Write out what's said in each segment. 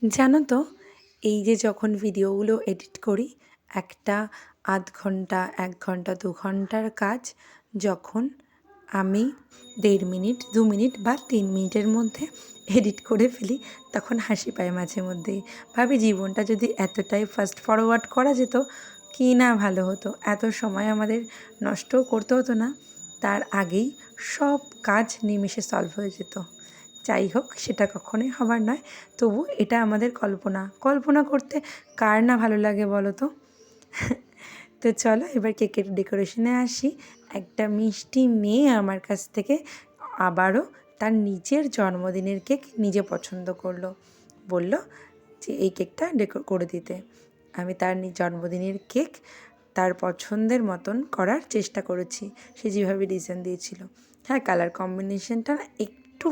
জানো তো, এই যে যখন ভিডিওগুলো এডিট করি, একটা আধ ঘন্টা ১ ঘন্টা ২ ঘন্টার কাজ যখন আমি ১.৫ মিনিট ২ মিনিট বা ৩ মিনিটের মধ্যে এডিট করে ফেলি, তখন হাসি পায় মাঝে মধ্যেই। ভাবি জীবনটা যদি এতটাই ফাস্ট ফরওয়ার্ড করা যেত, কী না ভালো হতো। এত সময় আমাদের নষ্টও করতে হতো না, তার আগেই সব কাজ নিমেষে সলভ হয়ে যেত। যাই হোক, সেটা কখনোই হবার নয়। তবু এটা আমাদের কল্পনা করতে কার না ভালো লাগে বলো তো। তো চলো এবার কেকের ডেকোরেশনে আসি। একটা মিষ্টি মেয়ে আমার কাছ থেকে আবারও তার নিজের জন্মদিনের কেক নিজে পছন্দ করলো, বলল যে এই কেকটা করে দিতে। আমি তার জন্মদিনের কেক তার পছন্দের মতন করার চেষ্টা করেছি, সে যেভাবে ডিজাইন দিয়েছিল। হ্যাঁ, কালার কম্বিনেশনটা একটু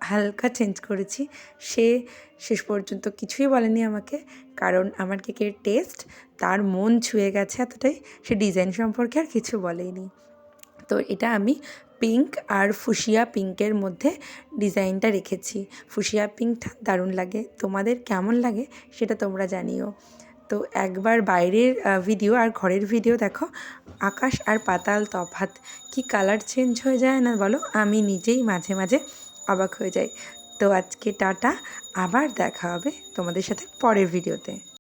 হালকা চেঞ্জ করেছি। সে শেষ পর্যন্ত কিছুই বলেনি আমাকে, কারণ আমার কেকের টেস্ট তার মন ছুঁয়ে গেছে এতটাই, সে ডিজাইন সম্পর্কে আর কিছু বলেনি। তো এটা আমি পিঙ্ক আর ফুশিয়া পিঙ্কের মধ্যে ডিজাইনটা রেখেছি। ফুশিয়া পিঙ্কটা দারুণ লাগে, তোমাদের কেমন লাগে সেটা তোমরা জানিও। তো একবার বাইরের ভিডিও আর ঘরের ভিডিও দেখো, আকাশ আর পাতাল তফাৎ। কি কালার চেঞ্জ হয়ে যায় না বলো, আমি নিজেই মাঝে মাঝে অবাক হয়ে যাই। তো আজকে টাটা, আবার দেখা হবে তোমাদের সাথে পরের ভিডিওতে।